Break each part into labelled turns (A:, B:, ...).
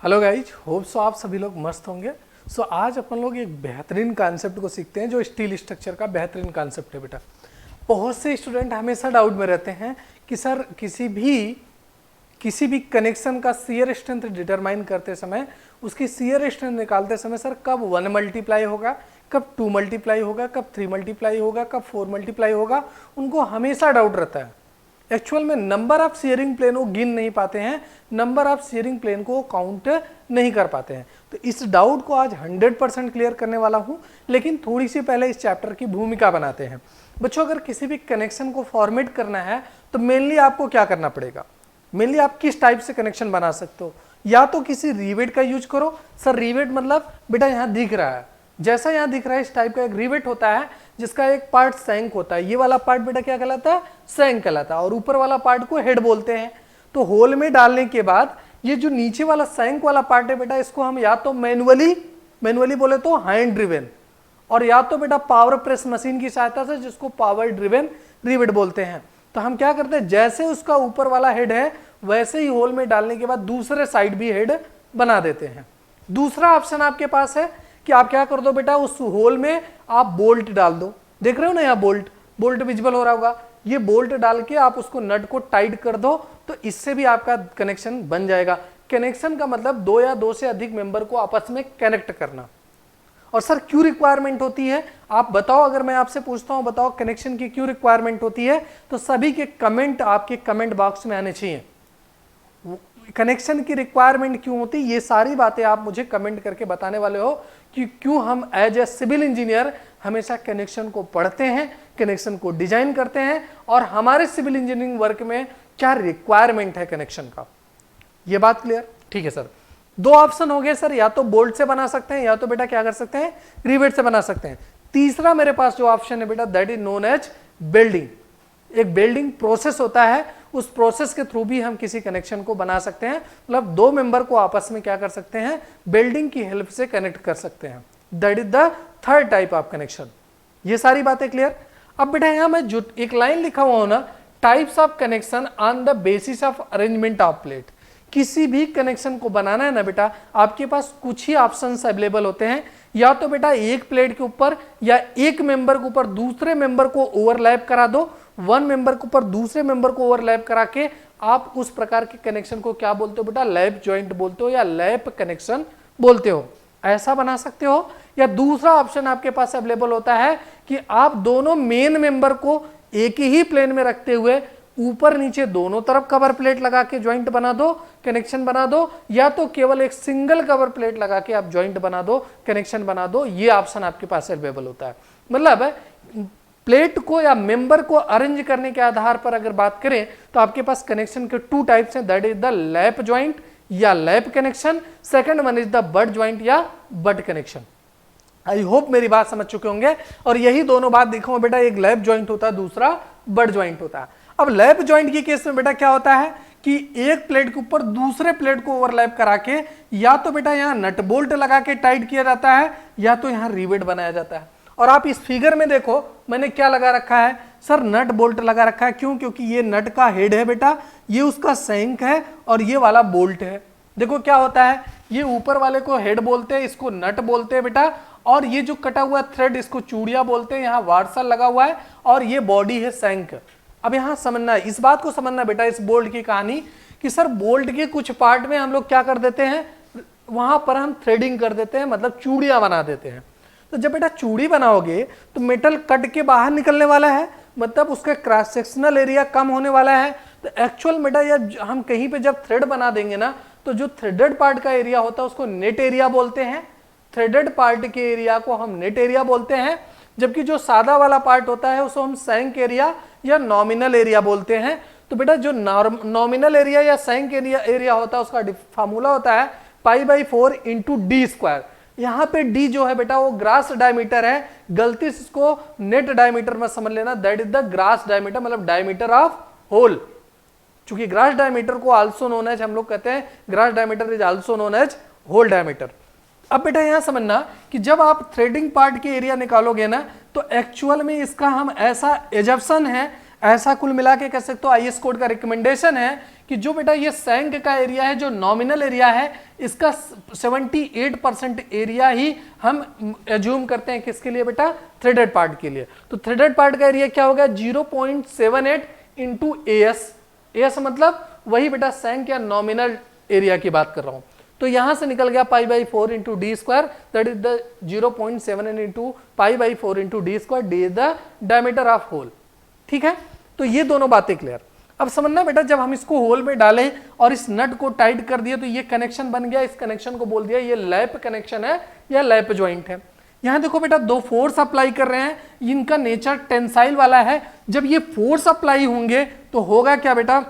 A: Hello guys, hope so आप सभी लोग मस्त होंगे। आज अपन लोग एक बेहतरीन कॉन्सेप्ट को सीखते हैं जो स्टील स्ट्रक्चर का बेहतरीन कॉन्सेप्ट है। बेटा, बहुत से स्टूडेंट हमेशा डाउट में रहते हैं कि सर किसी भी कनेक्शन का शियर स्ट्रेंथ डिटरमाइन करते समय, उसकी शियर स्ट्रेंथ निकालते समय सर कब 1 मल्टीप्लाई होगा, कब 2 मल्टीप्लाई होगा, कब 3 मल्टीप्लाई होगा, कब 4 मल्टीप्लाई होगा, उनको हमेशा डाउट रहता है। एक्चुअल में नंबर ऑफ शेयरिंग प्लेन को गिन नहीं पाते हैं, नंबर ऑफ शेयरिंग प्लेन को काउंट नहीं कर पाते हैं। तो इस डाउट को आज 100% क्लियर करने वाला हूं, लेकिन थोड़ी सी पहले इस चैप्टर की भूमिका बनाते हैं। बच्चों, अगर किसी भी कनेक्शन को फॉर्मेट करना है तो मेनली आपको क्या करना पड़ेगा, मेनली आप किस टाइप से कनेक्शन बना सकते हो। या तो किसी रिवेट का यूज करो। सर रिवेट मतलब बेटा यहाँ दिख रहा है, जैसा यहाँ दिख रहा है इस टाइप का एक रिवेट होता है जिसका एक पार्ट सैंक होता है। ये वाला पार्ट बेटा क्या कहलाता है, सैंक कहलाता है, और ऊपर वाला पार्ट को हेड बोलते हैं। तो होल में डालने के बाद ये जो नीचे वाला सैंक वाला पार्ट है बेटा, इसको हम या तो मैनुअली बोले तो हैंड ड्रिवेन, और या तो बेटा पावर प्रेस मशीन की सहायता से, जिसको पावर ड्रिवेन रिवेट बोलते हैं। तो हम क्या करते हैं, जैसे उसका ऊपर वाला हेड है वैसे ही होल में डालने के बाद दूसरे साइड भी हेड बना देते हैं। दूसरा ऑप्शन आपके पास है कि आप क्या कर दो बेटा, उस होल में आप बोल्ट डाल दो। देख रहे हो ना, यहाँ बोल्ट विजिबल हो रहा होगा। ये बोल्ट डाल के आप उसको नट को टाइट कर दो, तो इससे भी आपका कनेक्शन बन जाएगा। कनेक्शन का मतलब दो या दो से अधिक मेंबर को आपस में कनेक्ट करना। और सर क्यों रिक्वायरमेंट होती है, आप बताओ। अगर मैं आपसे पूछता हूं बताओ कनेक्शन की क्यों रिक्वायरमेंट होती है, तो सभी के कमेंट आपके कमेंट बॉक्स में आने चाहिए। कनेक्शन की रिक्वायरमेंट क्यों होती है, ये सारी बातें आप मुझे कमेंट करके बताने वाले हो कि क्यों हम एज ए सिविल इंजीनियर हमेशा कनेक्शन को पढ़ते हैं, कनेक्शन को डिजाइन करते हैं, और हमारे सिविल इंजीनियरिंग वर्क में क्या रिक्वायरमेंट है कनेक्शन का। ये बात क्लियर? ठीक है सर। दो ऑप्शन हो गए सर, या तो बोल्ट से बना सकते हैं या तो बेटा क्या कर सकते हैं, रिवेट से बना सकते हैं। तीसरा मेरे पास जो ऑप्शन है बेटा, that is known as welding. एक बेल्डिंग प्रोसेस होता है, उस प्रोसेस के थ्रू भी हम किसी कनेक्शन को बना सकते हैं। मतलब दो मेंबर को आपस में क्या कर सकते हैं, बेल्डिंग की हेल्प से कनेक्ट कर सकते हैं। That is the third type of connection. ये सारी बातें क्लियर? अब बेटा यहां मैं जो एक लाइन लिखा हुआ हूं ना, types of connection on the basis of arrangement of plate. किसी भी कनेक्शन को बनाना है ना बेटा, आपके पास कुछ ही ऑप्शंस अवेलेबल होते हैं। या तो बेटा एक प्लेट के ऊपर या एक मेंबर के ऊपर दूसरे मेंबर को ओवरलैप करा दो, वन मेंबर के ऊपर दूसरे मेंबर को ओवरलैप करा के आप उस प्रकार के कनेक्शन को क्या बोलते हो बेटा, लैप जॉइंट बोलते हो या लैप कनेक्शन बोलते हो। ऐसा बना सकते हो। या दूसरा ऑप्शन आपके पास अवेलेबल होता है कि आप दोनों मेन मेंबर को एक ही प्लेन में रखते हुए ऊपर नीचे दोनों तरफ कवर प्लेट लगा के ज्वाइंट बना दो, कनेक्शन बना दो, या तो केवल एक सिंगल कवर प्लेट लगा के आप ज्वाइंट बना दो, कनेक्शन बना दो। ये ऑप्शन आपके पास अवेलेबल होता है। मतलब प्लेट को या मेंबर को अरेंज करने के आधार पर अगर बात करें तो आपके पास कनेक्शन के टू टाइप्स हैं, that is the lap joint या lap connection. Second one is the butt joint या बट कनेक्शन। आई होप मेरी बात समझ चुके होंगे। और यही दोनों बात देखो बेटा, एक लैप ज्वाइंट होता है, दूसरा बट ज्वाइंट होता है। अब लैप ज्वाइंट के केस में बेटा क्या होता है कि एक प्लेट के ऊपर दूसरे प्लेट को ओवरलैप करा के या तो बेटा यहाँ नट बोल्ट लगा के टाइट किया जाता है, या तो यहाँ रिवेट बनाया जाता है। और आप इस फिगर में देखो मैंने क्या लगा रखा है, सर नट बोल्ट लगा रखा है। क्यों? क्योंकि ये नट का हेड है बेटा, ये उसका सैंक है, और ये वाला बोल्ट है। देखो क्या होता है, ये ऊपर वाले को हेड बोलते हैं, इसको नट बोलते हैं बेटा, और ये जो कटा हुआ थ्रेड इसको चूड़िया बोलते हैं, यहाँ वार्सल लगा हुआ है, और ये बॉडी है सैंक। अब यहाँ समझना, इस बात को समझना बेटा, इस बोल्ट की कहानी कि सर बोल्ट के कुछ पार्ट में हम लोग क्या कर देते हैं, वहां पर हम थ्रेडिंग कर देते हैं, मतलब चूड़ियां बना देते हैं। तो जब बेटा चूड़ी बनाओगे तो मेटल कट के बाहर निकलने वाला है, मतलब उसका क्रॉस सेक्शनल एरिया कम होने वाला है। तो एक्चुअल बेटा जब हम कहीं पे जब थ्रेड बना देंगे ना, तो जो थ्रेडेड पार्ट का एरिया होता है उसको नेट एरिया बोलते हैं। थ्रेडेड पार्ट के एरिया को हम नेट एरिया बोलते हैं, जबकि जो सादा वाला पार्ट होता है उसको हम सैंक एरिया या नॉमिनल एरिया बोलते हैं। तो बेटा जो नॉमिनल एरिया या सैंक एरिया होता है उसका फार्मूला होता है π/4 × d²। यहाँ पे d जो है बेटा वो ग्रास डायमीटर है, गलती से इसको नेट डायमीटर में समझ लेना, that is the gross diameter, मतलब डायमीटर ऑफ होल। चूंकि ग्रास डायमीटर को आल्सो नोन एज, हम लोग कहते हैं gross diameter is also known as hole diameter. अब बेटा यहां समझना कि जब आप थ्रेडिंग पार्ट के एरिया निकालोगे ना, तो एक्चुअल में इसका हम ऐसा एजप्शन है, ऐसा कुल मिला के कह सकते हो आईएस कोड का रिकमेंडेशन है कि जो बेटा ये सैंक का एरिया है, जो नॉमिनल एरिया है, इसका 78% एरिया ही हम एज्यूम करते हैं किसके लिए बेटा, थ्रेडेड पार्ट के लिए। तो थ्रेडेड पार्ट का एरिया क्या होगा, 0.78 इंटू एस, एस मतलब वही बेटा सैंक या नॉमिनल एरिया की बात कर रहा हूं। तो यहां से निकल गया pi by 4 into D square, that is the 0.7 into pi by 4 into D square, D is the diameter of hole. ठीक है, तो ये दोनों बातें क्लियर। अब समझना बेटा, जब हम इसको होल में डालें और इस नट को टाइट कर दिया तो ये कनेक्शन बन गया, इस कनेक्शन को बोल दिया ये लैप कनेक्शन है या लैप ज्वाइंट है। यहां देखो बेटा, दो फोर्स अप्लाई कर रहे हैं, इनका नेचर टेंसाइल वाला है। जब ये फोर्स अप्लाई होंगे तो होगा क्या बेटा,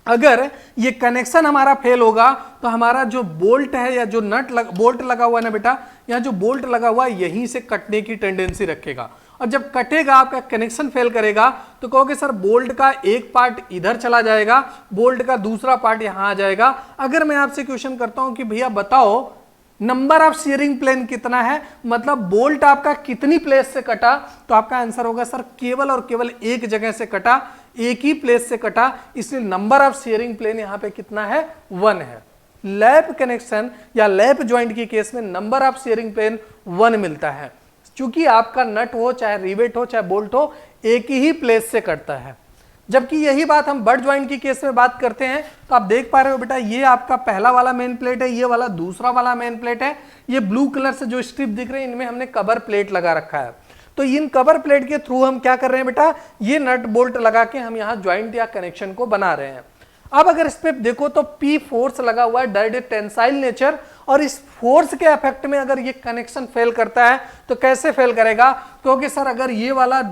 A: अगर ये कनेक्शन हमारा फेल होगा तो हमारा जो बोल्ट है या जो बोल्ट लगा हुआ है ना बेटा, यहाँ जो बोल्ट लगा हुआ है यहीं से कटने की टेंडेंसी रखेगा, और जब कटेगा आपका कनेक्शन फेल करेगा तो कहोगे सर बोल्ट का एक पार्ट इधर चला जाएगा, बोल्ट का दूसरा पार्ट यहां आ जाएगा। अगर मैं आपसे क्वेश्चन करता हूं कि भैया बताओ नंबर ऑफ शेयरिंग प्लेन कितना है, मतलब बोल्ट आपका कितनी प्लेस से कटा, तो आपका आंसर होगा सर केवल और केवल एक जगह से कटा, एक ही प्लेस से कटा, इसलिए नंबर ऑफ शेयरिंग प्लेन यहां पे कितना है, 1 है। लैप कनेक्शन या लैप ज्वाइंट के केस में नंबर ऑफ शेयरिंग प्लेन 1 मिलता है, क्योंकि आपका नट हो चाहे रिवेट हो चाहे बोल्ट हो एक ही प्लेस से कटता है। जबकि यही बात हम बट ज्वाइंट की केस में बात करते हैं, तो आप देख पा रहे हो बेटा, ये आपका पहला वाला मेन प्लेट है, ये वाला दूसरा वाला मेन प्लेट है, ये ब्लू कलर से जो स्ट्रिप दिख रहे हैं इनमें हमने कवर प्लेट लगा रखा है। तो इन कवर प्लेट के थ्रू हम क्या कर रहे हैं बेटा, ये नट बोल्ट लगा के हम यहाँ ज्वाइंट या कनेक्शन को बना रहे हैं। अब अगर इस पे देखो तो P फोर्स लगा हुआ है, डायरेक्ट टेंसाइल नेचर, और इस फोर्स के इफेक्ट में अगर ये कनेक्शन फेल करता है तो कैसे फेल करेगा, क्योंकि सर अगर ये वाला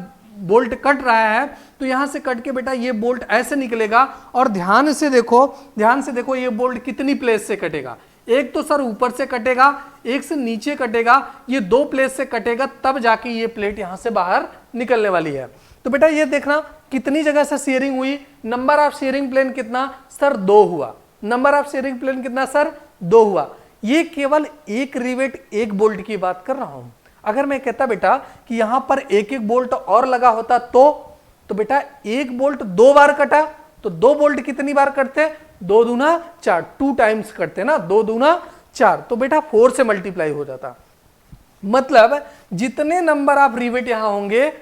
A: बोल्ट कट रहा है तो यहां से कट के बेटा ये बोल्ट ऐसे निकलेगा, और ध्यान से देखो ये बोल्ट कितनी प्लेस से कटेगा, एक तो सर ऊपर से कटेगा, एक से नीचे कटेगा, ये 2 प्लेस से कटेगा, तब जाके ये प्लेट यहां से बाहर निकलने वाली है। तो बेटा ये देखना कितनी जगह से शेयरिंग हुई, नंबर ऑफ शेयरिंग प्लेन कितना सर, 2 हुआ। नंबर ऑफ शेयरिंग प्लेन कितना सर, 2 हुआ। ये केवल एक रिवेट एक बोल्ट की बात कर रहा हूं। अगर मैं कहता बेटा कि यहां पर एक एक बोल्ट और लगा होता तो बेटा एक बोल्ट 2 बार कटा, तो 2 बोल्ट कितनी बार कटते, 2 दूना 4, 2 टाइम्स कटते ना, 2 दूना 4, तो बेटा 4 से मल्टीप्लाई हो जाता। मतलब जितने नंबर ऑफ रिवेट यहां होंगे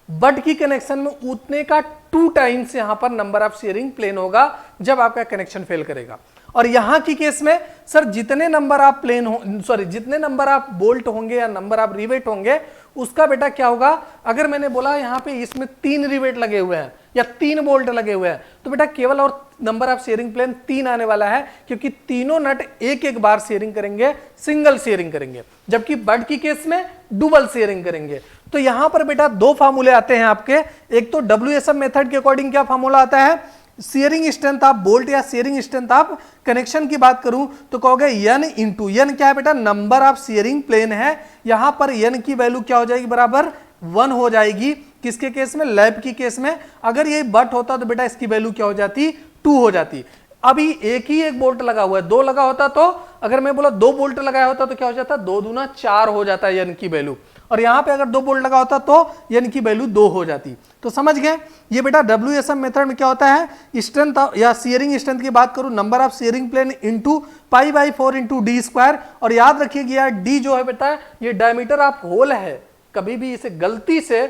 A: बट की कनेक्शन में उतने का 2 टाइम्स यहां पर नंबर ऑफ शेयरिंग प्लेन होगा जब आपका कनेक्शन फेल करेगा। और यहां की केस में सर जितने नंबर ऑफ जितने नंबर ऑफ बोल्ट होंगे या नंबर ऑफ रिवेट होंगे उसका बेटा क्या होगा, अगर मैंने बोला यहां पे इसमें 3 रिवेट लगे हुए हैं या 3 बोल्ट लगे हुए हैं तो बेटा केवल और नंबर ऑफ शेयरिंग प्लेन 3 आने वाला है, क्योंकि तीनों नट एक एक बार शेयरिंग करेंगे, सिंगल शेयरिंग करेंगे, जबकि बट की केस में डबल शेयरिंग करेंगे। तो यहां पर बेटा 2 फार्मूले आते हैं आपके, एक तो WSM मेथड के अकॉर्डिंग क्या फार्मूला आता है, शेयरिंग स्ट्रेंथ ऑफ बोल्ट या शेयरिंग स्ट्रेंथ ऑफ कनेक्शन की बात करूं तो कहोगे n इंटू n क्या है बेटा, नंबर ऑफ शेयरिंग प्लेन है, यहां पर n की वैल्यू क्या हो जाएगी, बराबर 1 हो जाएगी। किसके केस में, लैप की केस में। अगर ये बट होता तो बेटा इसकी वैल्यू क्या हो जाती, 2 हो जाती। अभी एक ही एक बोल्ट लगा हुआ है, 2 लगा होता तो, अगर मैं बोला 2 बोल्ट लगाया होता तो क्या हो जाता, 2 दूना 4 हो जाता है n की वैल्यू, और यहां पे अगर 2 बोल्ट लगा होता तो n की वैल्यू 2 हो जाती। तो समझ गए, ये बेटा WSM मेथड में क्या होता है, स्ट्रेंथ या शेयरिंग स्ट्रेंथ की बात करूं, number of shearing plane into pi by 4 into D square. और याद रखिएगा d जो है बेटा ये डायमीटर ऑफ होल है, कभी भी इसे गलती से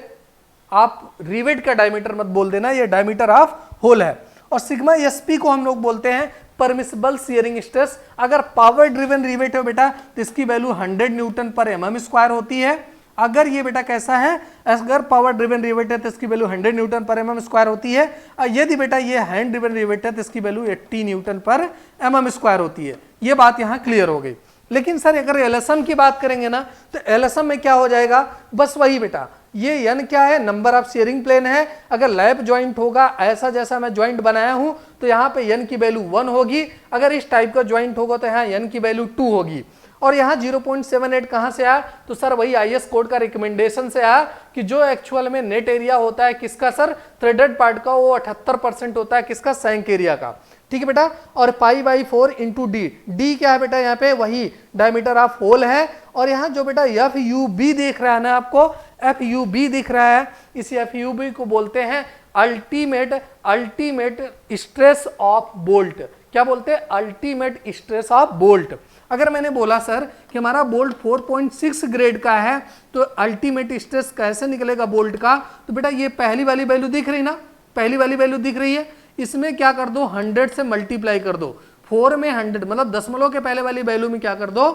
A: आप रिवेट का डायमीटर मत बोल देना, ये डायमीटर ऑफ होल है। और सिग्मा SP को हम लोग बोलते हैं परमिसिबल शेयरिंग स्ट्रेस। अगर पावर ड्रिवन रिवेट है बेटा तो इसकी वैल्यू 100 न्यूटन पर mm स्क्वायर होती है। अगर ये बेटा कैसा है, अगर पावर ड्रिवन रिवेट है तो इसकी वैल्यू 100 न्यूटन पर mm स्क्वायर होती है, और यदि बेटा ये हैंड ड्रिवन रिवेट है तो इसकी वैल्यू 80 न्यूटन पर mm स्क्वायर होती है। ये बात यहाँ क्लियर हो गई। लेकिन सर अगर LSM की बात करेंगे ना तो LSM में क्या हो जाएगा, बस वही बेटा, ये n क्या है, नंबर ऑफ शेयरिंग प्लेन है। अगर लैप ज्वाइंट होगा ऐसा जैसा मैं ज्वाइंट बनाया हूं तो यहाँ पे n की वैल्यू 1 होगी, अगर इस टाइप का ज्वाइंट होगा तो यहाँ n की वैल्यू 2 होगी। और यहाँ 0.78 कहां से आया, तो सर वही IS कोड का रिकमेंडेशन से आया कि जो एक्चुअल में नेट एरिया होता है किसका सर, थ्रेडेड पार्ट का, वो 78% होता है किसका, सैंक एरिया का। ठीक है बेटा। और पाई बाई 4 इंटू डी, डी क्या है बेटा यहाँ पे, वही डायमीटर ऑफ होल है। और यहाँ जो बेटा एफ यू बी दिख रहा है ना आपको, एफ यू बी दिख रहा है, इसी एफ यू बी को बोलते हैं अल्टीमेट स्ट्रेस ऑफ बोल्ट। क्या बोलते हैं, अल्टीमेट स्ट्रेस ऑफ बोल्ट। अगर मैंने बोला सर कि हमारा बोल्ट 4.6 ग्रेड का है तो अल्टीमेट स्ट्रेस कैसे निकलेगा बोल्ट का, तो बेटा ये पहली वाली वैल्यू दिख रही ना, पहली वाली वैल्यू दिख रही है, इसमें क्या कर दो 100 से मल्टीप्लाई कर दो, 4 में 100 मतलब दशमलव के पहले वाली वैल्यू में क्या कर दो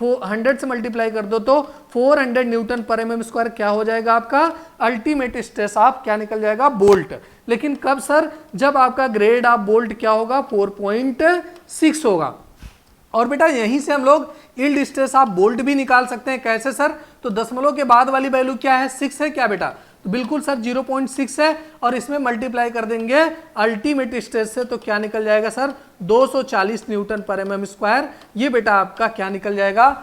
A: 100 से मल्टीप्लाई कर दो तो 400 न्यूटन पर एमएम स्क्वायर क्या हो जाएगा आपका अल्टीमेट स्ट्रेस ऑफ क्या निकल जाएगा बोल्ट। लेकिन कब सर, जब आपका ग्रेड ऑफ बोल्ट क्या होगा 4.6 होगा। और बेटा यहीं से हम लोग यील्ड स्ट्रेस ऑफ बोल्ट भी निकाल सकते हैं। कैसे सर, तो दशमलव के बाद वाली वैल्यू क्या है 6 है क्या बेटा, तो बिल्कुल सर 0.6 है और इसमें मल्टीप्लाई कर देंगे अल्टीमेट स्ट्रेस से तो क्या निकल जाएगा सर 240 न्यूटन पर एमएम स्क्वायर। ये बेटा आपका क्या निकल जाएगा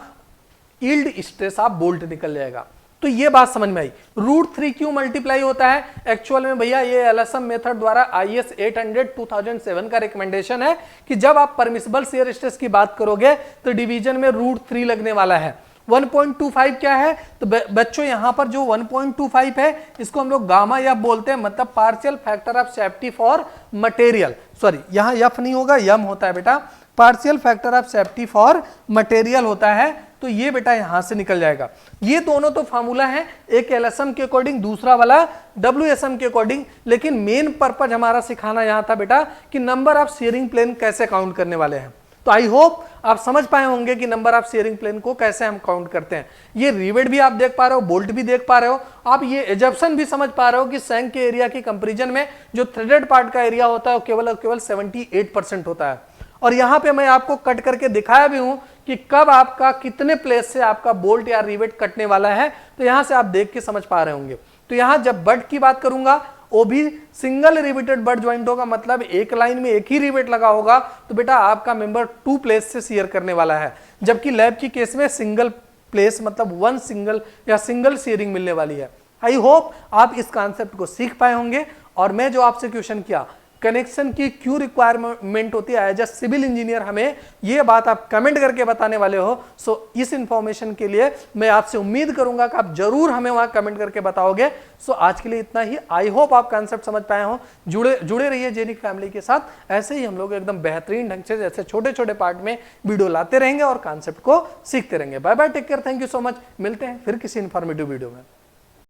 A: यील्ड स्ट्रेस ऑफ बोल्ट निकल जाएगा। तो ये बात समझ में आई। √3 क्यों मल्टीप्लाई होता है, एक्चुअल में भैया ये एलएसएम मेथड द्वारा IS 800 2007 का रिकमेंडेशन है कि जब आप परमिसिबल शियर स्ट्रेस की बात करोगे तो डिवीजन में √3 लगने वाला है। 1.25 क्या है, तो बच्चों यहां पर जो 1.25 है इसको हम लोग गामा एफ बोलते हैं, मतलब partial factor of safety for material, sorry यहां एफ नहीं होगा यम होता है बेटा, partial factor of safety for material होता है। तो ये बेटा यहां से निकल जाएगा। ये दोनों तो फार्मूला है, एक एलएसएम के अकॉर्डिंग दूसरा वाला डब्ल्यूएसएम के अकॉर्डिंग, लेकिन मेन पर्पज हमारा सिखाना यहां था बेटा कि नंबर ऑफ शेयरिंग प्लेन कैसे काउंट करने वाले हैं। तो आई होप आप समझ पाए होंगे कि नंबर ऑफ शेयरिंग प्लेन को कैसे हम काउंट करते हैं। ये रिवेट भी आप देख पा रहे हो, बोल्ट भी देख पा रहे हो, आप ये एजप्शन भी समझ पा रहे हो कि सैंक के एरिया की कंपैरिजन में जो थ्रेडेड पार्ट का एरिया होता है वो केवल 78% होता है। और यहां पे मैं आपको कट करके दिखाया भी हूं कि कब आपका कितने प्लेस से आपका बोल्ट या रिवेट कटने वाला है, तो यहां से आप देख के समझ पा रहे होंगे। तो यहां जब बट की बात करूंगा वो भी सिंगल रिवेटेड बट ज्वाइंट होगा, मतलब एक लाइन में एक ही रिवेट लगा होगा, तो बेटा आपका मेंबर 2 प्लेस से शेयर करने वाला है। जबकि लैब की केस में सिंगल प्लेस मतलब 1 सिंगल या सिंगल शेयरिंग मिलने वाली है। आई होप आप इस कॉन्सेप्ट को सीख पाए होंगे। और मैं जो आपसे क्वेश्चन किया कनेक्शन की क्यों रिक्वायरमेंट होती है एज ए सिविल इंजीनियर, हमें ये बात आप कमेंट करके बताने वाले हो। सो इस इंफॉर्मेशन के लिए मैं आपसे उम्मीद करूंगा कि आप जरूर हमें वहां कमेंट करके बताओगे। सो आज के लिए इतना ही। आई होप आप कॉन्सेप्ट समझ पाए हो। जुड़े रहिए जेनिक फैमिली के साथ। ऐसे ही हम लोग एकदम बेहतरीन ढंग से जैसे छोटे छोटे पार्ट में वीडियो लाते रहेंगे और कॉन्सेप्ट को सीखते रहेंगे। Bye bye, take care, thank you so much. मिलते हैं फिर किसी इंफॉर्मेटिव वीडियो में।